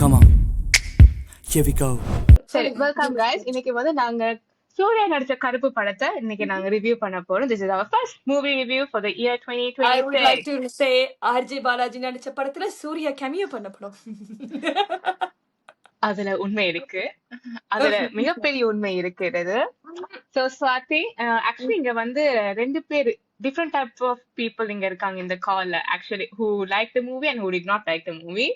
Come on, here we go. சரி welcome guys. இன்னைக்கு நாங்க சூர்யா நடிச்ச கருப்பு படத்தை இன்னைக்கு நாங்க ரிவ்யூ பண்ண போறோம். This is our first movie review for the year I would like 2026. to say RJ Balaji நடிச்ச படத்துல சூர்யா கேமியோ பண்ண படம். அதுல உண்மை இருக்கு, அதுல மிகப்பெரிய உண்மை இருக்கிறது. சோ ஸ்வாதி, ஆக்சுவலி இங்க ரெண்டு பேர் டிஃப்ரெண்ட் டைப்ஸ் ஆஃப் பீப்புள் இங்க இருக்காங்க இந்த கால்ல. Actually who like the movie and who did not like the movie.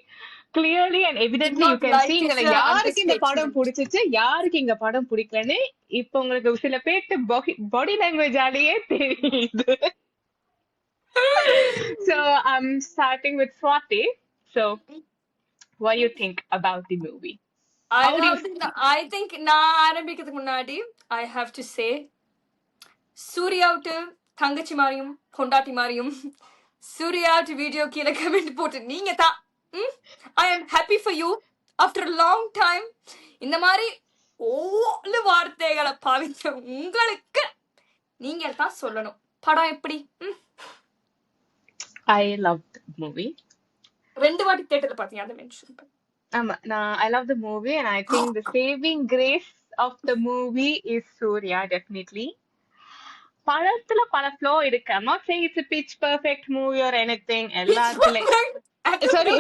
Clearly and evidently you not can like see is இங்க a யாருக்கு இந்த படம் understatement. பிடிச்சிச்சு, யாருக்கு இங்க படம் பிடிக்கலன்னு இப்ப உங்களுக்கு சில பேர்த்து பாடி லாங்குவேஜ் ஆலேயே தெரியுது. So I'm starting with Swati. So what do you think about the movie? How do you I think நான் ஆரம்பிக்கிறதுக்கு முன்னாடி I have to say சூர்யாவுக்கு தங்கச்சி மாதிரியும் பொண்டாட்டி மாதிரியும் சூர்யாவுக்கு வீடியோ கீழே கமெண்ட் போட்டு நீங்க தான் I am happy for you after a long time. இந்த மாதிரி ஓல வார்த்தைகளை பாவிச்ச உங்களுக்கு நீங்க தான் சொல்லணும் படம் எப்படி. I loved the movie. ரெண்டு வாட்டி தியேட்டர்ல பாத்தீங்க அதை மென்ஷன் பண்ணு. I love the movie and I think the saving grace of the movie is Surya, definitely. படத்துல பல ஃப்ளோ இருக்கு. I'm not saying it's a pitch perfect movie or anything. எல்லாத்துல sorry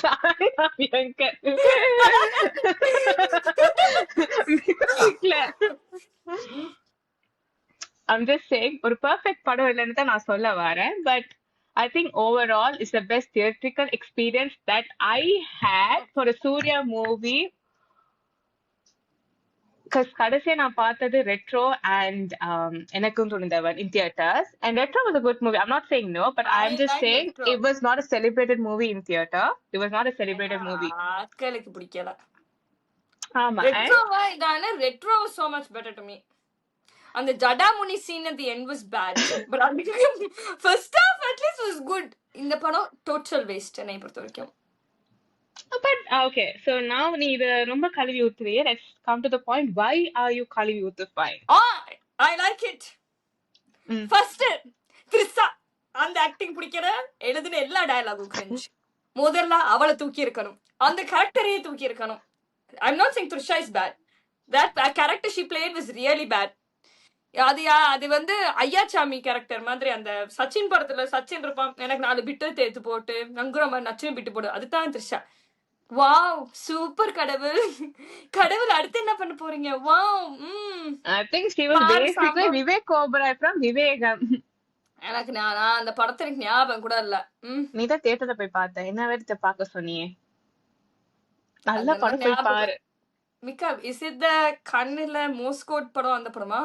sorry Bianca. I'm just saying ஒரு perfect படம் இல்லைன்னு தான் நான் சொல்ல வரேன். But I think overall it's the best theatrical experience that I had for a Surya movie. Because கடைசியா நான் பார்த்தது ரெட்ரோ and எனக்கும் துணிந்தவன் in theaters, and retro was a good movie. I'm not saying no, but I'm just like saying retro. it was not a celebrated movie in theater. It was not a celebrated movie. ஆட்களுக்கு பிடிக்கல ஆமா. ரெட்ரோவா இதான retro was so much better to me. அந்த Jadamuni scene at the end was bad, but first half at least was good. இந்த படம் total waste என்னை பொறுத்த வரைக்கும். But okay, so now நீ இத ரொம்ப கழுவி ஊத்துறியே. Let's come to the point. Why are you கழுவி ஊத்துறீங்க? I like it. First Trisha அந்த ஆக்டிங் பிடிக்கற, எழுதின எல்லா டயலாகும் கிரிஞ்ச். முதல்ல அவளை தூக்கி இருக்கணும், அந்த கரெக்டரையே தூக்கி இருக்கணும். I'm not saying Trisha is bad. That character she played was really bad. அது ஐயாச்சாமி கேரக்டர் மாதிரி. அந்த சச்சின் படத்துல சச்சின் இருப்பான், எனக்கு 4 பிட்டு தேத்து போட்டு நங்குற மாதிரி நச்சும் பிட்டு போடு, அதுதான் த்ரிஷா. Wow super. கடவுள் கடவுள் அடுத்து என்ன பண்ண போறீங்க? Wow. I think she was basically Vivek Oberoi from Vivegam. எனக்கு நான் அந்த படத்தை எனக்கு ஞாபகம் கூட இல்ல. நீ தான் தியேட்டர்ல போய் பார்த்த, என்ன வேற பார்க்க சொன்னியே. நல்ல படம் போய் பாரு. மிக்கா இஸ் இட் த கண்ணுல மோஸ்கோட் படம், அந்த படமா?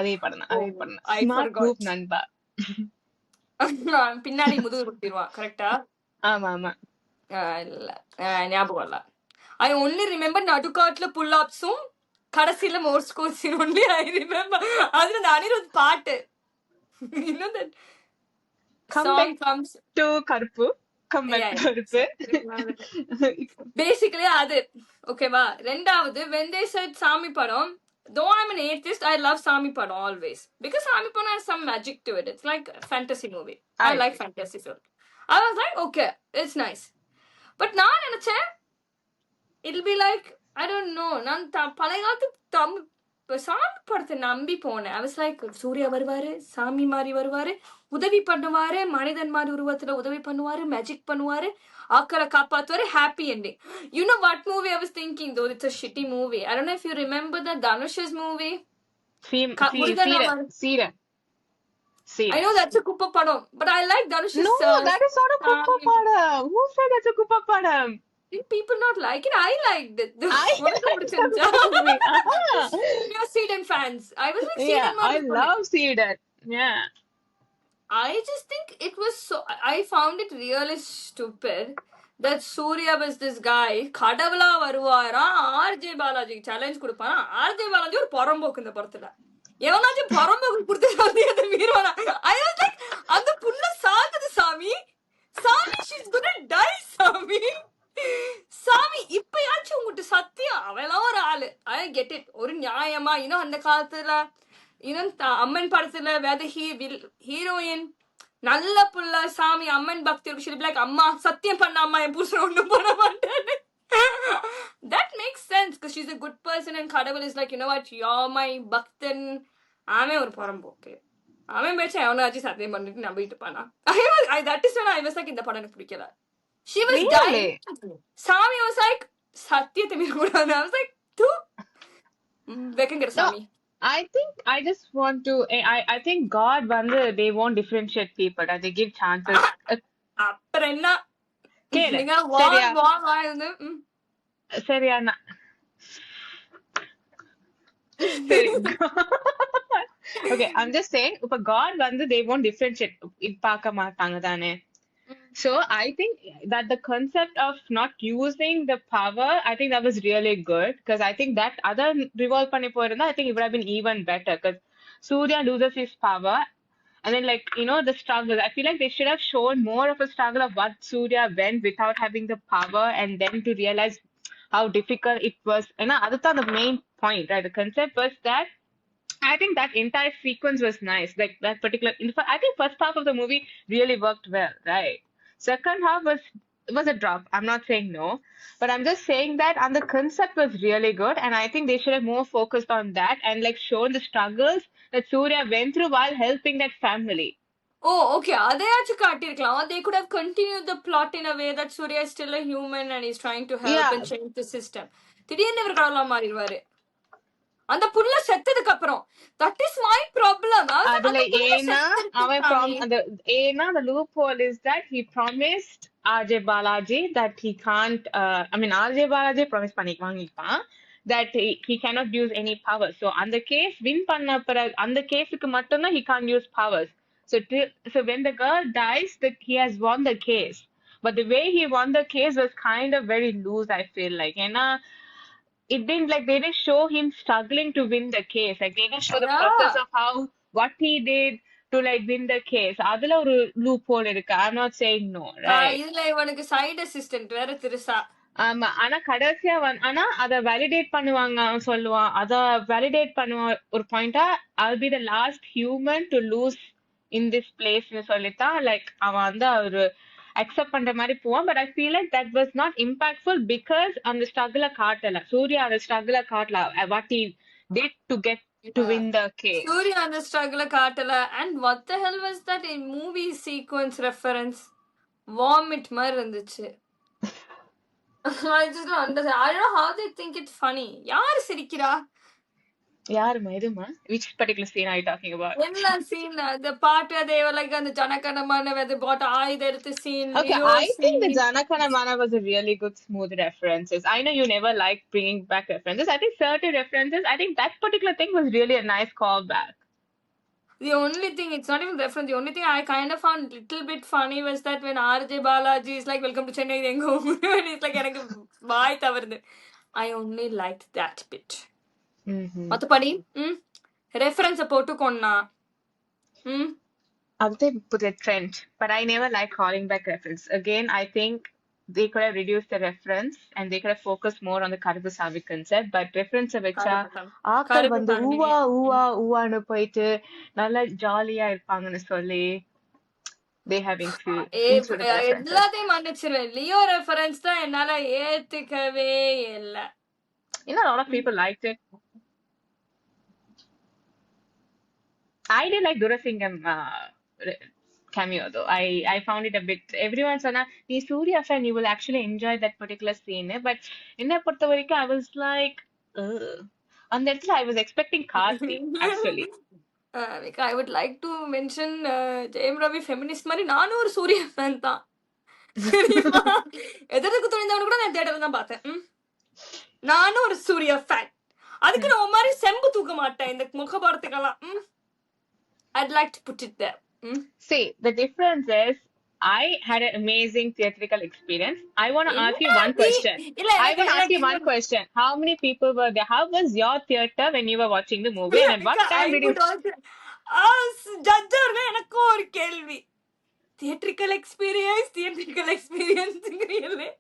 அதே படம் தான், அதே படம் தான். ஸ்மார்ட் குரூப் நண்பா. பின்னாடி முதுகு குத்திடுவா கரெக்டா? ஆமா ஆமா. இல்ல ஞாபகம் இல்ல. I only remember நடுக்காட்டுல புல் ஆப்ஸும் கடைசியில மோஸ்கோட்ஸும் only I remember. அதுல அந்த அனிருத் பாட்டு you know that song comes to கருப்பு come back to கருப்பு. basically அது ஓகேவா. ரெண்டாவது when they said சாமி படம், though I'm an atheist, I love சாமி படம் always because சாமி படம் has some magic to it. It's like a fantasy movie. I like fantasy film. I was like okay, it's nice. But நான் நினைச்சேன் it'll be like I don't know, நான் பழைய காலத்து சாமி படத்தை நம்பி போனேன். I was like சூர்யா வருவாரு, சாமி மாதிரி வருவாரு, உதவி பண்ணுவாரு, மனிதன் மாதிரி உருவத்துல உதவி பண்ணுவாரு, மேஜிக் பண்ணுவாரு, ஆக்களை காப்பாத்துவாரு, happy ending. You know what movie I was thinking though? It's a shitty movie. I don't know if you remember the Dhanush's movie. I know that's a kuppa padam, but I like Dhanush's. No, that is not a kuppa padam. Who said that's a kuppa padam? People not like it. I liked it. You're Sweden fans. I was like Sweden. Yeah, I love Sweden. Yeah. I just think it was so. I found it really stupid that Surya was this guy. கடவுளா வருவாரா, RJ Balaji challenge கொடுப்பாரா. RJ Balaji ஒரு பரம்போக்கு இந்த படத்துல. எவனாச்சும் பரம்போக்கு கொடுத்துட்டு அந்த வீரவானா. I was like அந்த புள்ள சாகுது சாமி. சாமி she's gonna die சாமி. சாமி இப்பயாச்சும் உங்ககிட்ட சத்தியம் அவெல்லாம் ஒரு ஆளு. I get it. ஒரு நியாயமா இன்னும் அந்த காலத்துல இன்னும் அம்மன் படத்துல வேத ஹீரோயின் நல்ல புள்ள சாமி அம்மன் பக்தி இருக்கு. she'll be like அம்மா சத்தியம் பண்ண அம்மா என் புருஷன் ஒண்ணும் பண்ண மாட்டாரு. That makes sense because she's a good person and கடவுள் is like, you know what, you're my பக்தன். அவன் ஒரு புறம்போக்கு. அவன் பேச்சு அவனாச்சு சத்தியம் பண்ணிட்டு நம்பிட்டு பானா. That is when I was like, இந்த படம் எனக்கு பிடிக்கல. She was Really? dying. சாமி was like, சத்தியத்தை மீற கூடாது. I was like, தூ வெக்கங்கிற No, சாமி. I think I just want to. I think God வந்து they won't differentiate people. That they give chances. அப்புறம் என்ன கேளு நீங்க சரியா வாங்க சரியா சரி. Okay, I'm just saying இப்ப God வந்து they won't differentiate. இது பார்க்க மாட்டாங்க தானே. So I think that the concept of not using the power, I think that was really good because I think that other revolve பண்ணி போயிருந்தா I think it would have been even better because Surya loses his power and then like you know the struggle. I feel like they should have shown more of a struggle of what Surya went without having the power and then to realize how difficult it was. You know, that's the main point, right? The concept was that I think that entire sequence was nice. Like that particular, in fact, I think first half of the movie really worked well, right? Second half was a drop. I'm not saying no, but I'm just saying that and the concept was really good, and I think they should have more focused on that and like shown the struggles that Surya went through while helping that family. Oh, okay. அதையாச்சும் காட்டியிருக்கலாம். They could have continued the plot in a way that Surya is still a human and he's trying to help Yeah, and change the system. திடீர்னு இவர் கடவுளா மாறிடுவாரு. அந்த புள்ள செத்ததுக்கு அப்புறம் that is my problem. அதுல ஏன்னா அவன் அந்த ஏன்னா the loophole is that he promised RJ Balaji that he can't I mean RJ Balaji promise வாங்கிப்பான் that he cannot use any power. So அந்த case win பண்ண பிறகு அந்த கேஸுக்கு மட்டும்தான் he can't use powers. So when the girl dies that he has won the case. But the way he won the case was kind of very loose, I feel like. ஏன்னா it didn't like they didn't show him struggling to win the case. Like they didn't show the process of how what he did to like win the case. அதுல ஒரு loophole இருக்கு. I'm not saying no, right? இதுல இவனுக்கு side assistant வேற திருசா. ஆமா ஆனா கடைசியா ஆனா அத வேலிடேட் பண்ணுவாங்க அவன் சொல்லுவான் அத வேலிடேட் பண்ணுவான் ஒரு பாயிண்டா I'll be the last human to lose in this place னு சொல்லித்தான் லைக் அவன் வந்து ஒரு அக்செப்ட் பண்ற மாதிரி போவான் but I feel like that was not impactful because அந்த ஸ்ட்ரகிள காட்டல சூர்யா அந்த ஸ்ட்ரகிள காட்டல what he did to get to win the case Suriya அந்த ஸ்ட்ரகிள காட்டல and what the hell was that in movie sequence reference vomit மாதிரி இருந்துச்சு I just don't understand. I don't know how they think it's funny. யார் சிரிக்கிறா யாருமா இதுமா which particular scene are you talking about எல்லா scene the part where they were like அந்த Jana Gana Mana where they bought ஆயுத எடுத்து scene okay I think the Janakanamana was a really good smooth references. I know you never like bringing back references. I think certain references I think that particular thing was really a nice callback. The only thing, it's not even reference, the only thing I kind of found little bit funny was that when RJ Balaji is like, welcome to Chennai, then go, and it's like, bye, I only liked that bit. மத்தபடி reference போட்டு கொன்னா they put a trend but I never like calling back reference again. I think they could have reduced the reference and they could have focused more on the Karupasami concept but reference வெச்சா ஆக்கள் வந்து ஊவா ஊவா ஊவான்னு போயிட்டு நல்லா ஜாலியா இருப்பாங்கன்னு சொல்லி they having to எல்லாத்தையும் மன்னிச்சிருவேன் Leo reference தான் என்னால ஏத்துக்கவே இல்ல. You know a lot of people liked it. I did like Durasingam cameo though. I found it a bit. Everyone said, "Nee Surya fan, you will actually enjoy that particular scene." But என்ன பொறுத்த வரைக்கும் I was like, அந்த இடத்துல I was expecting Karthi actually. I would like to mention Jayam Ravi feminist மாதிரி நானும் ஒரு Surya fan தான். எதிர்க்கு துணிந்தவனு கூட நான் தியேட்டர்ல தான் பார்த்தேன். நானும் ஒரு சூர்யா ஃபேன். அதுக்கு நான் ஒரு மாதிரி செம்பு தூக்க மாட்டேன் இந்த முகபாரத்துக்கெல்லாம். I'd like to put it there. See, the difference is I had an amazing theatrical experience. I want to ask you one question. I want to ask you one question. How many people were there? How was your theater when you were watching the movie? And at what time did you... Judge எனக்கு ஒரு கேள்வி. Theatrical experience really.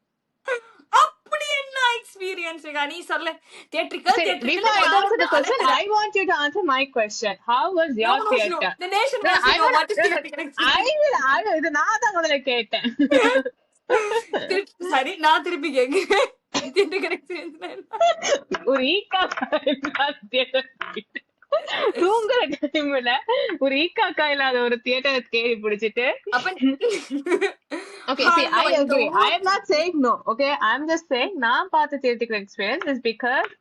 அப்படி என்ன experience Smika. நீ சொல்ல theatrical See, theatrical before I answer the question, அலட்டற. I want you to answer my question. How was No, your no, no. theater? The nation No, wants to I know want what is no, no, theatrical I experience. will, இது நான் தான் முதல்ல கேட்டேன். சரி நான் திருப்பி கேக்குறேன். theatrical experience ஒரு ஈக்கா தியேட்டர் தூங்குற டைம்ல ஒரு ஈக்காக்கா இல்லாத ஒரு தியேட்டரை தேடி பிடிச்சிட்டு அப்ப okay see I agree I am not saying no okay I am just saying நான் பார்த்த theatrical experience is because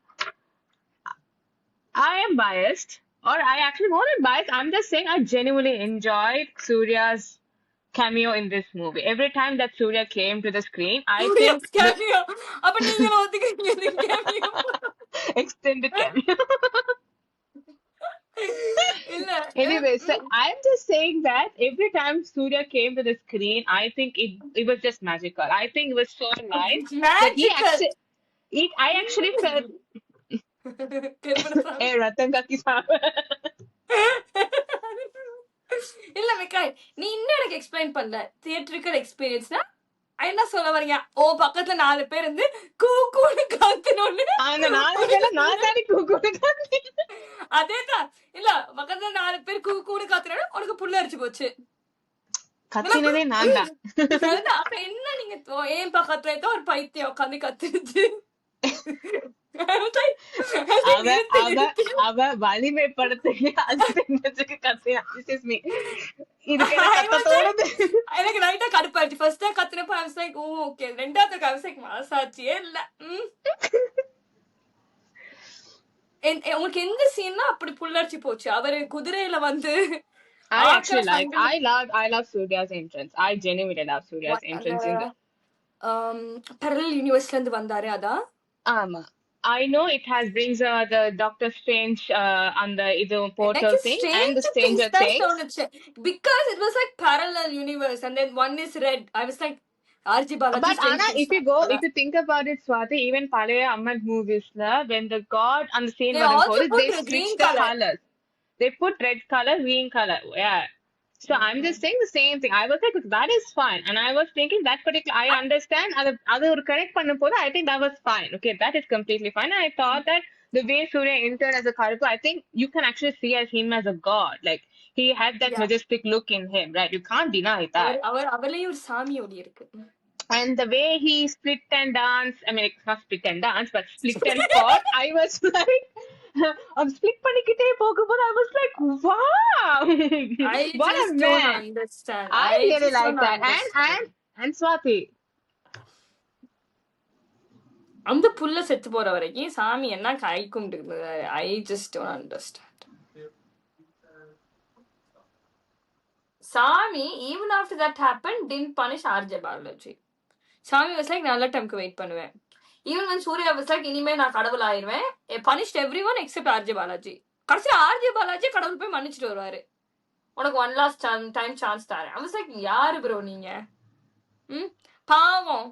I am biased or I actually more than biased I'm just saying I genuinely enjoyed Surya's cameo in this movie every time that Surya came to the screen I think cameo அப்ப நீங்க ஒத்துக்கிறீங்க cameo extended cameo இல்ல anyway so I'm just saying that every time Surya came to the screen I think it was just magical I think it was so nice that I actually felt hey Ratan Kaki இல்ல மிக்காய் நீ இன்னும் எனக்கு explain பண்ணல theatrical எக்ஸ்பீரியன்ஸ்னா என்ன சொல்ல வரீங்க ஓ பக்கத்துல 4 பேர் இருந்து கூக்கூன்னு காத்துனோன்னு அந்த 4 பேர்ல நான் தானே கூக்கூன்னு காத்துனேன் அதேதான் இல்ல பக்கத்துல 4 பேர் கூக்கூன்னு காத்துனோன்னு உனக்கு புள்ள அரிச்சு போச்சு கத்தினதே நான் தான் அப்ப என்ன நீங்க ஏன் பக்கத்துல ஏதோ ஒரு பைத்தியம் உட்காந்து கத்துருச்சு அவ வலிமைப்படுத்தி எனக்கு ரைட்டா கடுப்பாச்சு ஃபர்ஸ்ட் கத்துனப்ப I was like oh okay ரெண்டாவது I was like மனசாட்சியே இல்ல உங்களுக்கு எந்த சீன்னா அப்படி புல்லரிச்சு போச்சு அவரு குதிரையில வந்து I love Surya's entrance I genuinely love Surya's entrance in the parallel universeல இருந்து வந்தாரு அதான் ஆமா I know it has brings the Doctor Strange and the idu portal thing and the Stranger Things because it was like parallel universe and then one is red I was like RJ Balaji but Anna if you think about it Swati even palaya Amman movies la when the god and the scene they switch the colors they put red color green color yeah so I'm just saying the same thing I was like that is fine and I was thinking that particular I understand adu or connect பண்ணும்போது I think that was fine okay that is completely fine and I thought that the way Surya entered as a Karupu I think you can actually see as him as a god like he had that majestic look in him right you can't deny that அவர்லயே ஒரு சாமி ஒளி இருக்கு and the way he split and dance I mean it's not split and dance but split and fought I was like I'm split பண்ணிக்கிட்டே போகும்போது I was like wow what a man don't understand I really like that and Swati அந்த புல்ல செத்து போற வரைக்கும் சாமி என்ன கை கும்பிட்டு I just don't understand Sami even after that happened didn't punish RJ Balaji Sami was like நல்ல டைம்க்கு வெயிட் பண்ணுவேன் even when Surya was like இனிமே நான் கடவுள் ஆயிருவேன் punished everyone except RJ Balaji கடைசில RJ Balaji கடவுள் போய் மன்னிச்சிட்டு வருவாரு உனக்கு one last time chance தரேன் I was like யாரு bro நீங்க பாவம்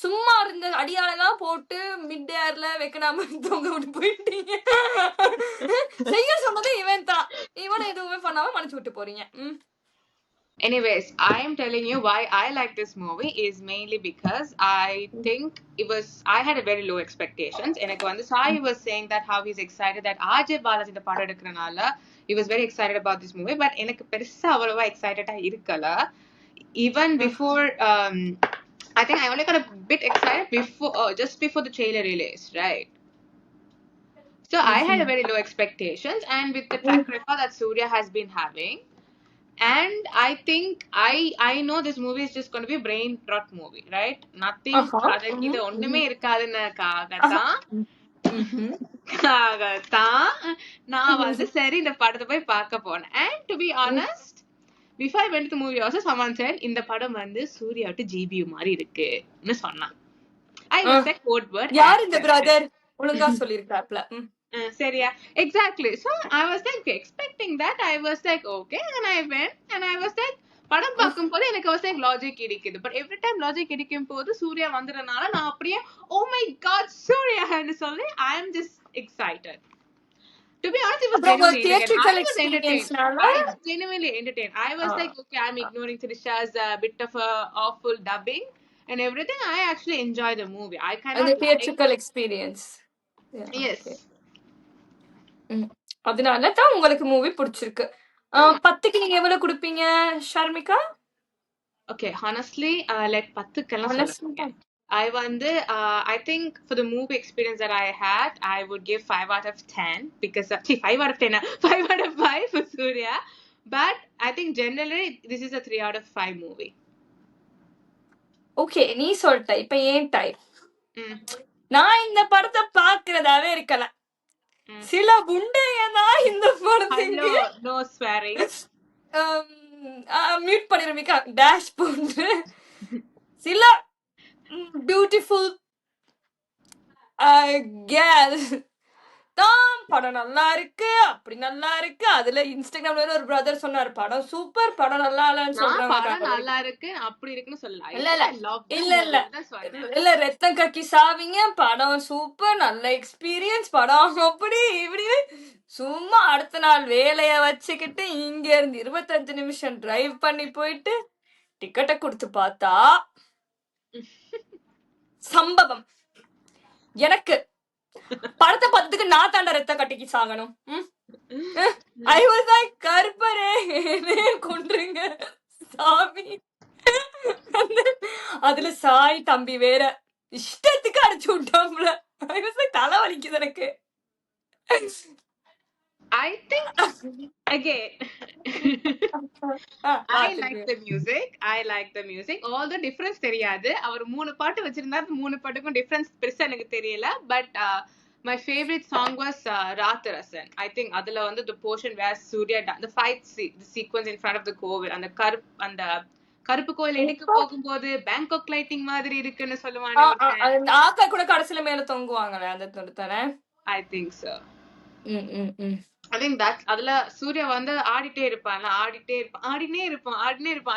சும்மா இருந்த அடியாளெல்லாம் போட்டு மிட் ஏர்ல வைக்கணாம தொங்க விட்டு போயிட்டீங்க செய்ய சொன்னது இவன் தான் இவனை எதுவுமே பண்ணாம மன்னிச்சு விட்டு போறீங்க Anyways, I am telling you why I like this movie is mainly because I think I had a very low expectations. எனக்கு வந்து Sai was saying that how he's excited that RJ Balaji இந்த படம் எடுக்கறனால he was very excited about this movie but எனக்கு பெருசா அவ்வளவா எக்ஸைட்டடா இருக்கல even before I think I only got a bit excited just before the trailer release right so I had a very low expectations and with the track record that Surya has been having and I think I know this movie is just going to be a brain rot movie right nothing இது ஒண்ணுமே இருக்காதுன்னக்காகத்தான் நான் வந்து சரி இந்த படத்தை போய் பார்க்க போனேன் and to be honest before I went to the movie also someone said இந்த படம் வந்து சூர்யா விட்டு GBU மாதிரி இருக்குன்னு சொன்னான் I was like code word யார் இந்த பிரதர் ஒழுங்கா சொல்லிருக்காப்ல சரியா exactly so I was like expecting that I was like okay and I went and I was like படம் பார்க்கும்போது எனக்கு was like logic இடிக்குது but every time logic இடிக்கும் போது சூர்யா வந்தறனால நான் அப்படியே oh my god சூர்யா ன்னு சொல்லி I am just excited to be honest it was genuinely entertained I was like okay I'm ignoring Trisha's bit of a awful dubbing and everything. I actually enjoy the movie. I And the cannot like. theatrical experience. Yeah, Yes. okay. அதனால தான் உங்களுக்கு movie பிடிச்சிருக்கு. ஆமா. 10க்கு நீங்க எவ்வளவு கொடுப்பீங்க Sharmika? Okay, honestly, like 10க்கெல்லாம் சொல்ல Honestly மாட்டேன். தான். I வந்து I think for the movie experience that I had, I would give 5 out of 10 because 5 out of 10, 5 out of 5 for Surya. But I think generally this is a 3 out of 5 movie. Okay, நீ சொல்லிட்ட. இப்ப ஏன் time? Mm, நான் இந்த படத்தை பார்க்கிறதாவே இருக்கல. mm. சில புண்டையதான் இந்த படத்துக்கு Hello, no swearing. மியூட் பண்ணிருமிக்கா டேஷ் போட்டு சில பியூட்டிஃபுல் கேர்ள் தான் படம் நல்லா இருக்கு, அப்படி நல்லா இருக்கு. அதுல இன்ஸ்டாகிராம்ல ஒரு பிரதர் சொன்னாரு படம் சூப்பர், படம் நல்லா இல்லன்னு நான் சொல்றாங்க. படம் நல்லா இருக்கு அப்படி இருக்குன்னு சொல்லல. இல்ல இல்ல I love the இல்ல இல்ல movie தான் சொன்னேன். இல்ல ரத்தம் கக்கி சாவிங்க, படம் சூப்பர், நல்ல எக்ஸ்பீரியன்ஸ், படம் அப்படி இப்படி. சும்மா அடுத்த நாள் வேலைய வச்சுக்கிட்டு இங்க இருந்து 25 நிமிஷம் டிரைவ் பண்ணி போயிட்டு டிக்கெட்டை கொடுத்து பார்த்தா சம்பவம். எனக்கு படத்தை பார்த்துக்கு நான் தாண்ட ரத்த கட்டிக்கு சாகணும். ஐ வாஸ் லைக் கருப்பரே என்னைய கொன்றுங்க சாமி. அதுல சாய் தம்பி வேற இஷ்டத்துக்கு அடிச்சு விட்டாம்ல. ஐ வாஸ் லைக் தலை வலிக்குது எனக்கு. I think again I like the music. I like the music. Although difference தெரியாது. அவர் 3 பாட்டு வச்சிருந்தார். 3 பாட்டுக்கும் difference பெருசா எனக்கு தெரியல. But my favorite song was Ratharasan. I think அதுல வந்து the portion where Surya the fight the sequence in front of the கோவில், அந்த கருப்பு கோயில் எடுக்க போகும்போது பேங்காக் லைட்டிங் மாதிரி இருக்குன்னு சொல்லுவாங்க. ஆக்கா கூட கடைசியில மேல தொங்குவாங்களே அந்த தொடுத்தானே. I think so. I think that's அதுல சூர்யா வந்து ஆடிட்டே இருப்பான். ஆடினே இருப்பான்.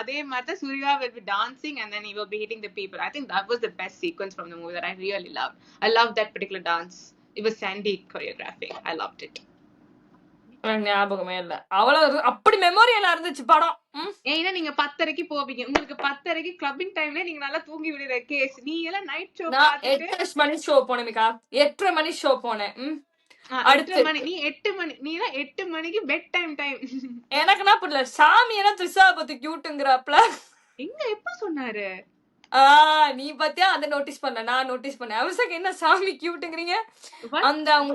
அதே மாதிரி தான் Surya will be dancing and then he will be hitting the people. I think that was the best sequence from the movie that I really loved. I loved that particular dance. It was Sandy choreographing. I loved it. ஞாபகமே இல்ல அவ்வளவு அப்படி மெமோரியலா இருந்துச்சு படம். ஏன்னா நீங்க 10:30க்கு போவீங்க. உங்களுக்கு 10:30க்கு கிளப்பிங் டைம்ல நீங்க நல்லா தூங்கி விடுற கேஸ். நீ எல்லாம் நைட் ஷோ பார்த்துட்டு 8 மணி ஷோ போனேமிக்கா. 8:30 மணி ஷோ போனேன். அடுத்த மணி நீ 8 மணி நீனா 8 மணிக்கு பெட் டைம். எனக்குன்னா புரியல. சாமி என்ன த்ரிஷா பத்தி கியூட்டுங்கறாப்ல எங்க எப்ப சொன்னாரு? நீ பாத்தியா அந்த நோட்டீஸ் பண்ண, நான் நோட்டீஸ் பண்ணேன். அவசக்கு என்ன சாமி கியூட்டுங்கிறீங்க? அந்த அவங்க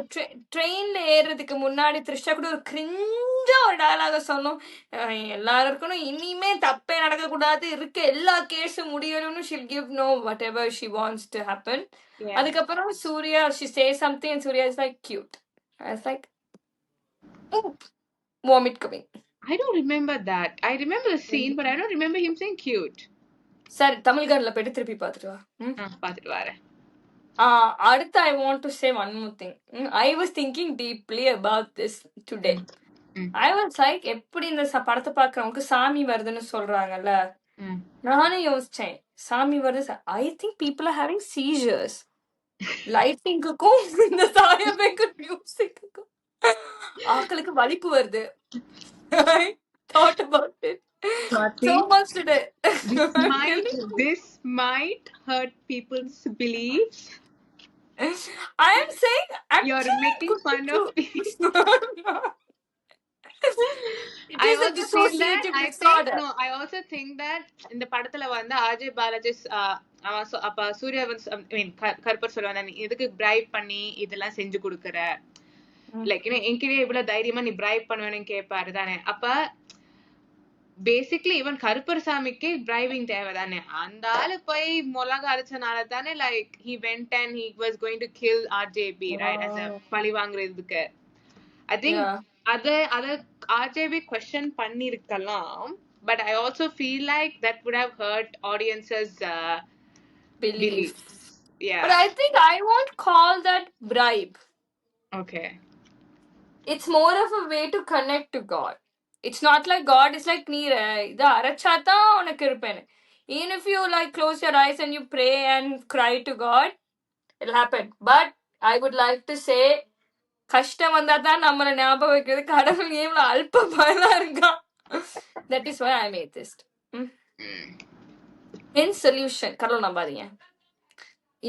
ட்ரெயின்ல ஏறதுக்கு முன்னாடி த்ரிஷா கூட ஒரு கிரிஞ்சா ஒரு டயலாக சொன்னோம். எல்லாரும் இருக்கணும், இனிமே தப்பே நடக்க கூடாது, இருக்க எல்லா கேஸும் முடியணும்னு she'll give no whatever she wants to happen. அதுக்கப்புறம் Surya she says something and Surya is like cute. I was like vomit coming. I don't remember that. I remember the scene but I don't remember him saying cute. சரி தமிழ்காரில் போயிட்டு திருப்பி பார்த்துட்டு வா. பார்த்துட்டு வரேன். அடுத்து I want to say one more thing. I was thinking deeply about this today. I was like எப்படி இந்த படத்தை பார்க்கறவங்களுக்கு சாமி வருதுன்னு சொல்றாங்கல்ல, நானும் யோசிச்சேன் சாமி வருது. I think people are having seizures. லைட்டிங்குக்கும் இந்த சாயமேக்கு மியூசிக்குக்கும் ஆக்களுக்கு வலிப்பு வருது. I thought about it so much today. This might hurt people's beliefs. I am saying you're making fun of me. It is a dissociative disorder. No, I also think that இந்த படத்துல வந்து அஜய் பாலாஜி அப்ப சூர்யா வந்து கருப்பர் சொல்லுவாங்க, நீ எதுக்கு பிரைப் பண்ணி இதெல்லாம் செஞ்சு கொடுக்குற, லைக் என்கிட்ட இவ்வளவு தைரியமா நீ பிரைப் பண்ணுவேன்னு கேட்பாரு தானே. அப்ப பேசிக்லி ஈவன் கருப்பர் சாமிக்கு டிரைவிங் தேவை தானே. அந்த ஆளு போய் மிளகா அரைச்சனால தானே like he went and he was going to kill RJB, right, as a பழி வாங்குறதுக்கு. I think அத RJB question பண்ணிருக்கலாம். But I also feel like that would have hurt audiences beliefs. Yeah. But I think I won't call that bribe. Okay. It's more of a way to connect to God. It's not like God is like நீ இத அரைச்சாத்தா உனக்கு இருப்பேன்னு. Even if you like close your eyes and you pray and cry to God, it'll happen. But I would like to say கஷ்டம் வந்தா தான் நம்மளை ஞாபகம் வைக்கிறது. கடவுள் எவ்வளவு அல்ப பயலா இருக்கான். That is why I'm atheist. N solution கடவுள் நம்பாதீங்க.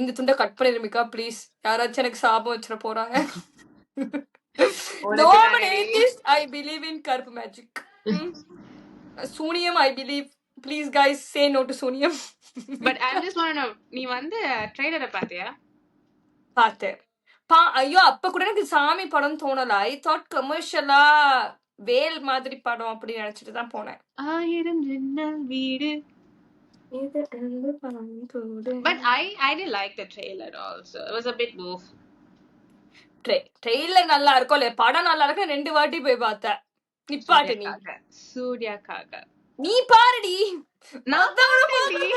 இந்த துண்டை கட் பண்ணிருமிக்கா ப்ளீஸ். யாராச்சும் எனக்கு சாபம் வச்சிட போறாங்க. உனக்கு Though I'm an தானடி. atheist, I believe in கருப்பு மேஜிக். சூனியம் I believe. Please guys say no to சூனியம். But I'm just want to know, நீ வந்து ட்ரெய்லரை பாத்தியா? பார்த்தேன். ஐயோ அப்ப கூட எனக்கு சாமி படம் தோணல. ஐ தாட் கமர்ஷியலா வேல் மாதிரி படம் அப்படி நினைச்சிட்டு தான் போனேன். 1000 ஜன்னல் வீடு. But I didn't like the trailer also. It was a bit boof. Trailer நல்லா இருக்கும் இல்ல, படம் நல்லா இருக்கு. 2 வாட்டி போய் பார்த்தேன். நிப்பாட்டு நீ. சூர்யாக்காக. நீ பாருடி. நான் பாருடி.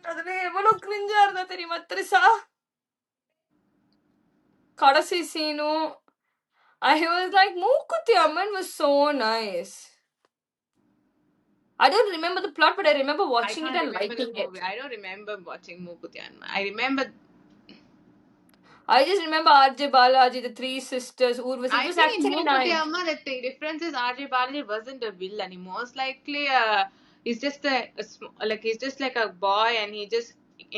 அதுல எவ்வளவு கிரிஞ்சா இருந்தா தெரியுமா த்ரிஷா? கடைசி சீனும் I was like, Mookuthi Amman was so nice. I don't remember the plot, but I remember watching it and liking it. I don't remember watching Mookuthi Amma. I remember. I just remember R.J. Balaji, the 3 sisters. Urvashi. I think in Mookuthi Amma, the difference is R.J. Balaji wasn't a villain. He most likely he's just he's just like a boy and he just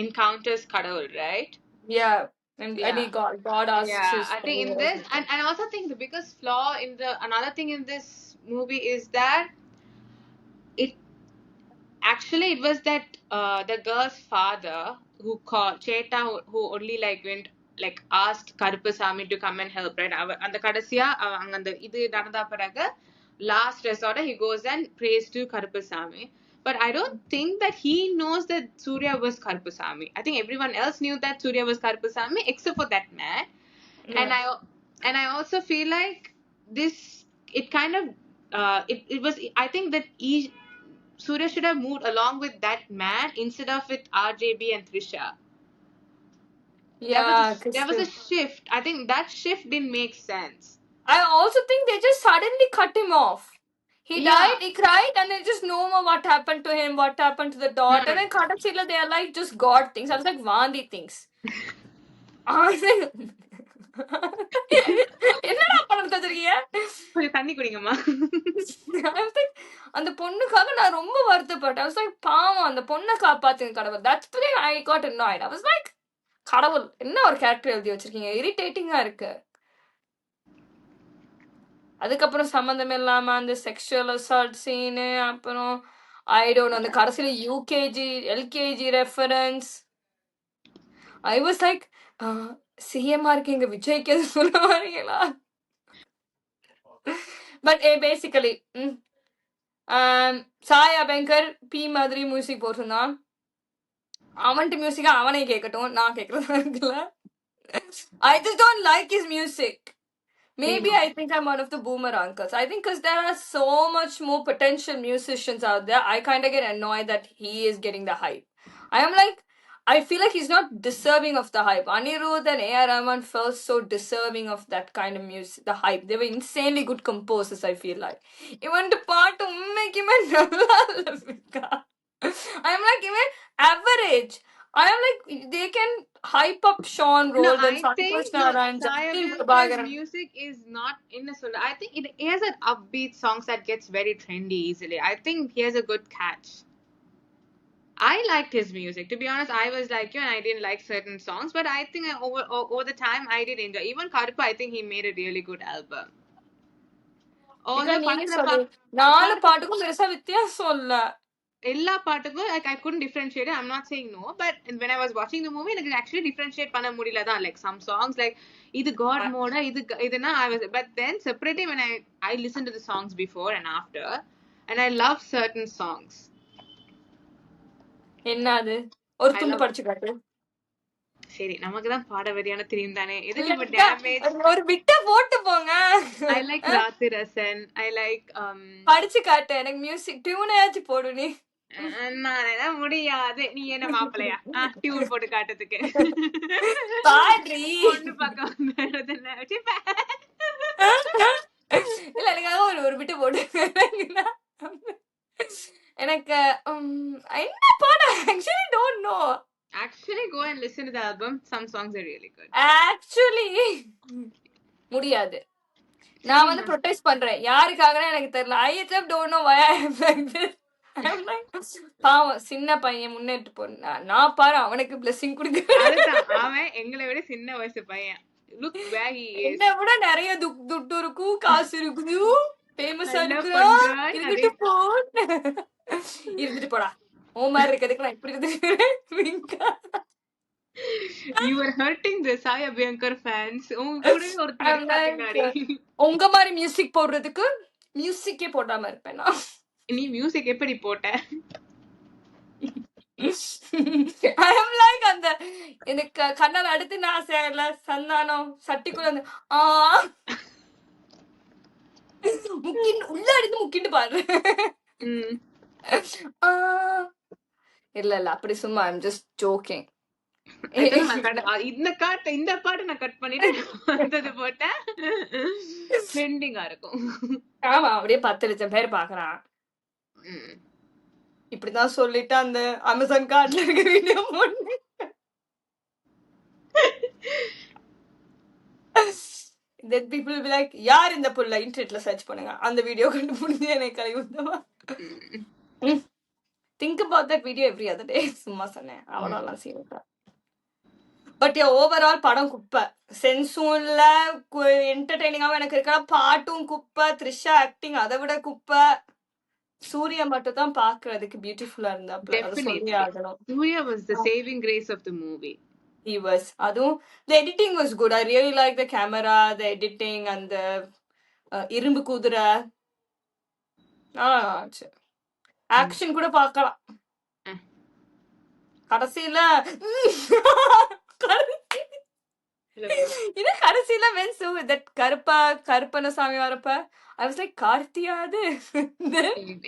encounters Kadavul, right? Yeah. And he God asks. Yeah, I think in this, and I also think the biggest flaw in another thing in this movie is that it was that the girl's father who called Cheta, who only like went like asked Karupasamy to come and help, right? And the kadasiya அந்த இது நடந்த பிறகு last resort he goes and prays to Karupasamy. But I don't think that he knows that Surya was Karupasamy. I think everyone else knew that Surya was Karupasamy except for that man. Yeah. And I also feel like it kind of it was, I think that Surya should have moved along with that man instead of with RJB and Trisha. Yeah, there was a shift. I think that shift didn't make sense. I also think they just suddenly cut him off. He died, he cried, and then just no more what happened to him, what happened to the daughter. And then Kadachila, they are like just God things. I was like, Vandi things. என்னடா படம் தச்சிருக்கீங்க? கொஞ்சம் தண்ணி குடிங்கம்மா. அந்த பொண்ணுக்காக நான் ரொம்ப வருத்தப்பட்டேன். I was like, பாவம் அந்த பொண்ணை காப்பாத்துங்க கடவுள். That's the way I got annoyed. I was like, கடவுள் என்ன ஒரு கேரக்டர் எழுதி வச்சிருக்கீங்க, இரிட்டேட்டிங்கா இருக்கு. அதுக்கப்புறம் சம்மந்தம் இல்லாம அந்த செக்ஷுவல் அசால்ட் சீனு, அப்புறம் ஐ டோன்ட் அந்த கடைசியில UKG LKG reference. I was like, சிஎம்ஆ இருக்கீங்க, விஜய்க்கு எது சொல்ல வரீங்களா? பட் பேசிக்கலி சாயா பெங்கர் பி மாதிரி மியூசிக் போட்டிருந்தான். அவன்ட்டு மியூசிக்கா அவனே கேட்கட்டும், நான் கேட்கறதா இருக்குல்ல. I just don't like his music. Maybe I think I'm one of the boomer uncles. I think because there are so much more potential musicians out there, I kind of get annoyed that he is getting the hype. I am like, I feel like he's not deserving of the hype. Anirudh and A.R. Rahman felt so deserving of that kind of music, the hype. They were insanely good composers, I feel like. Even the part I am like, even average. I am like, they can hype up Sean Rold and Santosh Narayan. His music is not in a solo. I think it has an upbeat songs that gets very trendy easily. I think he has a good catch. I liked his music. To be honest, I was like you and I didn't like certain songs, but I think over the time I did enjoy. Even Karuppa, I think he made a really good album. நாலு பாட்டுக்கும் பெருசா வித்தியாசம் இல்ல. எல்லா பாட்டுக்கும் like I couldn't differentiate it. I'm not saying no, but when I was watching the movie, like actually differentiate பண்ண முடியல தான். Like some songs like இது God mode, இதுனா I was, but then separately when I listened to the songs before and after, and I love certain songs. என்னது ஒரு துண்டு படிச்சு காட்டு. சரி, நமக்கு தான் பாடவரியான தெரியும் தானே. எதுக்கு இப்ப டேமேஜ் ஒரு பிட்ட போட்டு போங்க. I like ராத்திரசன். I like படிச்சு காட்டு. எனக்கு மியூசிக் டியூனாச்சு போடு நீ. நானே முடியாது. நீ என்ன மாப்பிளையா டியூன் போட்டு காட்டுறதுக்கு? பாட்ரி பொண்ணு பக்கம் இல்ல, எனக்காக ஒரு பிட்ட போடு. எனக்கு என்ன பாட actually don't know. Actually go and listen to the album. Some songs are really good. Actually முடியாது. நான் வந்து ப்ரொடெஸ்ட் பண்றேன். யாருக்காகன்னு எனக்கு தெரியல. I just don't know why I am like this. I'm like, பாவம் சின்ன பையன் முன்னேற்று போனா நான் பாரு அவனுக்கு blessing கொடுக்குறேன். அதுதான் அவன் எங்களை விட சின்ன வயசு பையன். Look where he is. என்னை விட நிறைய துட்டு இருக்கும், காசு இருக்குது, ஃபேமஸா என்ன இருக்கிறோம். பண்றான் இருந்துட்டு போ, இருந்துட்டு போடா. ஓ மாதிரி இருக்கிறதுக்கு நான் இப்படி இருந்துக்கிறேன். You were hurting the Sai Abhyankar fans. உங்க கூட ஒருத்தர் I'm இருக்கா like, பின்னாடி. உங்க மாதிரி மியூசிக் போடுறதுக்கு மியூசிக்கே போடாம இருப்பேன் நான். நீ மியூசிக் எப்படி போட்ட? I am like அந்த எனக்கு கண்ணால் அடுத்து நான் சேரல சந்தானம் சட்டிக்குள்ள வந்து முக்கின் உள்ள அடித்து முக்கிட்டு பாரு. இல்ல இல்ல அப்படி சும்மா ஐம் ஜஸ்ட் ஜோக்கிங். இந்த பாட்டு நான் கட் பண்ணிட்டு வந்தது போட்டேன். ட்ரெண்டிங்கா இருக்கும். ஆமா அப்படியே 10 லட்சம் பேர் பாக்குறான். இப்படிதான் சொல்லிட்டு அந்த அமேசான் கார்ட்ல இருக்க வீடியோ போட்டு that people will be like யார் இந்த புள்ள இன்டர்நெட்ல சர்ச் பண்ணுங்க அந்த வீடியோ கண்டுபிடிச்சு எனக்கு கை ஊத்துவா. think about that video every other day. சும்மா சொன்னேன் அவ்வளோலாம் சீரியஸா. பட் ஓவரால் படம் குப்பை. சென்ஸும் இல்ல, என்டர்டைனிங்காவும் எனக்கு இருக்கா, பாட்டும் குப்பை, த்ரிஷா ஆக்டிங் அதை விட குப்பை. சூர்யா மட்டும் தான் பாக்குறதுக்கு பியூட்டிஃபுல்லா இருந்தாப்ல. அது சொல்லி ஆகணும். Surya was the saving grace of the movie. He was. அதுவும் the editing was good. I really like the camera, the editing and the இரும்பு குதிரை. ஆக்ஷன் கூட பார்க்கலாம். கடைசியில இது கடைசியில வென்சு தட் கருப்பணசாமி வரப்ப I was like கார்த்தியா அது?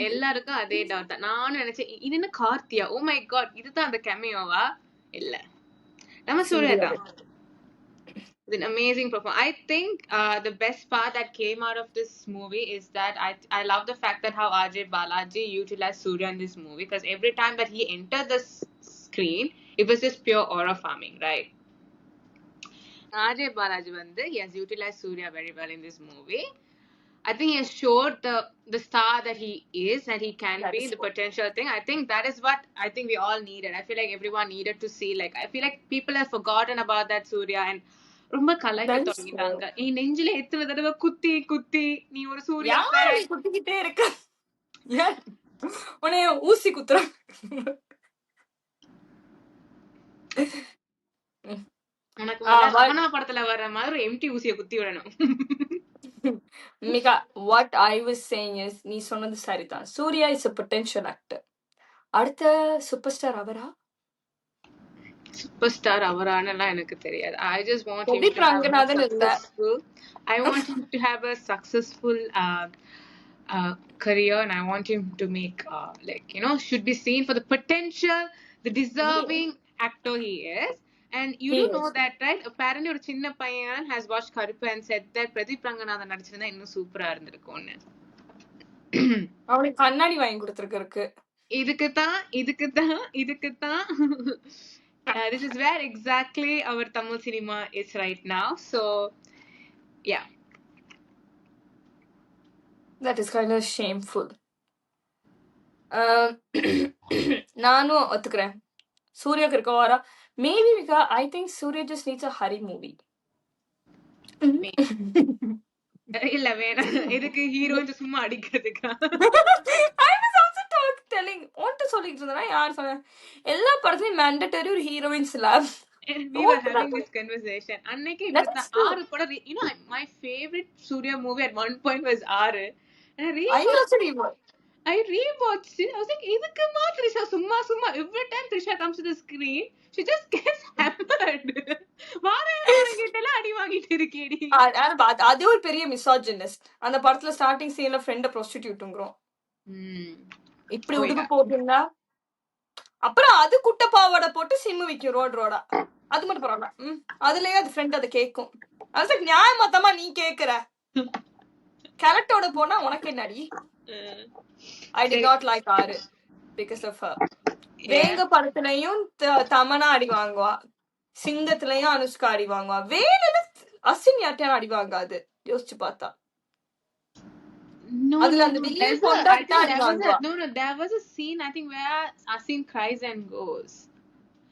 எல்லாருக்கும் அதே டவுட் தான். நானும் நினைச்சேன் இது என்ன கார்த்தியா, ஓ மை காட் இதுதான் அந்த கேமியோவா? இல்ல நம்ம சூர்யா தான். It's an amazing performance. I think the best part that came out of this movie is that I love the fact that how Ajay Balaji utilized Surya in this movie, because every time that he entered the screen it was just pure aura farming, right? Ajay Balaji he has utilized Surya very well in this movie. I think he has showed the star that he is and he can be, the potential thing. I think that is what I think we all needed. I feel like everyone needed to see, like I feel like people have forgotten about that Surya and ரொம்ப கலாய்க்க தொடங்கிட்டாங்க. நீ நெஞ்சில எத்தனை தடவை குத்தி குத்தி நீ ஒரு சூர்யா குத்திக்கிட்டே இருக்க, உன்னைய ஊசி குத்துற. உனக்கு அவனா படத்துல வர்ற மாதிரி எம்டி ஊசிய குத்தி விடணும். Mika, what I was saying is நீ சொன்னது சரிதான். Suriya is a potential actor. அடுத்த சூப்பர் அவரா? சூப்பர் ஸ்டார் அவரானலாம் எனக்கு தெரியாது. I just want him to have a successful, I want him to have a successful career, and I want him to make like should be seen for the potential, the deserving actor he is. And you do know that, right? Apparently ஒரு சின்ன பையன் has watched Karuppu and said that Pradeep Ranganathan நடிச்சிருந்தா இன்னும் சூப்பரா இருந்திருக்கும்னு. அவனுக்கு கண்ணாடி வாங்கி கொடுத்திருக்கு. இதுக்குதான் this is where exactly our Tamil cinema is right now. So yeah, that is kind of shameful. நானும் ஒத்துக்கிறேன் சூர்யாக்கு இருக்க வாரா. Maybe because I think Surya just needs a Hari movie. இல்ல வேணாம், எதுக்கு ஹீரோயின் சும்மா அடிக்கிறதுக்கா? I was also telling onto சொல்லிட்டு இருந்தேனா யார் சொன்னா எல்லா படத்துலயும் mandatory ஒரு heroine slap. We were having this conversation. அன்னைக்கு இப்படி ஆறு படம், my favorite Surya movie at one point was ஆறு. I rewatched it. I was like, இதுக்குமா Trisha சும்மா every time Trisha comes to the screen she just gets hammered. வாரேங்கட்டல அடி வாங்கிட்டு இருக்கேடி. அது ஒரு பெரிய மிசாஜினிஸ்ட். அந்த படத்துல ஸ்டார்டிங் சீன்ல ஃப்ரெண்ட ப்ரோஸ்டிடியூட்ங்கறோம். இப்படி உடுப்பு போட்டுனா அப்புறம் அது குட்ட பாவாடை போட்டு சிம்மு விக்கும் ரோடா. அது மட்டும் பரவாயில்ல. அதுலயே அது ஃப்ரெண்ட் அதை கேட்கும். அது நியாயமாத்தமா நீ கேக்குற கேரக்டரோட போனா உனக்கு என்னடி? I did not like ஆறு because of her. வேங்க படத்துலயும் தமனா அடி வாங்குவா, சிங்கத்துலயும் அனுஷ்கா அடி வாங்குவா, வேணுன்னு அசின் யார்ட்டையும் அடி வாங்காது. யோசிச்சு பார்த்தா No, அதுல no, அந்த no. Villain There's a. கொண்டா I think அடி there was வாங்குவா. a. No, no. There was a scene. I think where Asim cries and goes.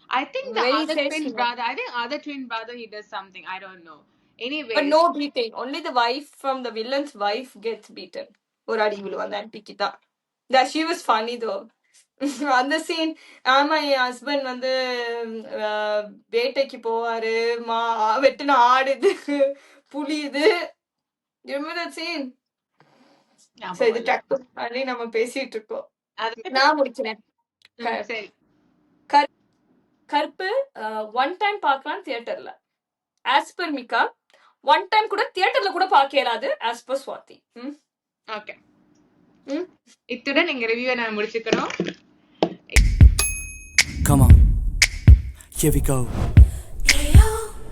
I think the When he other says twin he wants, brother. I think other twin brother. He does something. I don't know. but Anyways. no beating. Only the wife from the villain's wife gets beaten. ஒரு அடி விழுவா அந்த antique தான். That she was funny though. அந்த scene ஆமா என் husband வந்து வேட்டைக்கு போவாரு வெட்டின ஆடு இது புலி இது. You remember that scene? சரி இது டக்கு பண்ணி நம்ம பேசிட்டு இருக்கோம். நான் முடிக்கிறேன். சரி. கருப்பு ஒன் டைம் பார்க்கலாம் தியேட்டர்ல. ஆஸ் பர் மிகா ஒன் டைம் கூட தியேட்டர்ல கூட பார்க்க இயலாது ஆஸ் பர் ஸ்வாதி. ஓகே. இத்துடன் எங்க ரிவ்யூவை நான் முடிச்சுக்கிறோம். Come on. Here we go.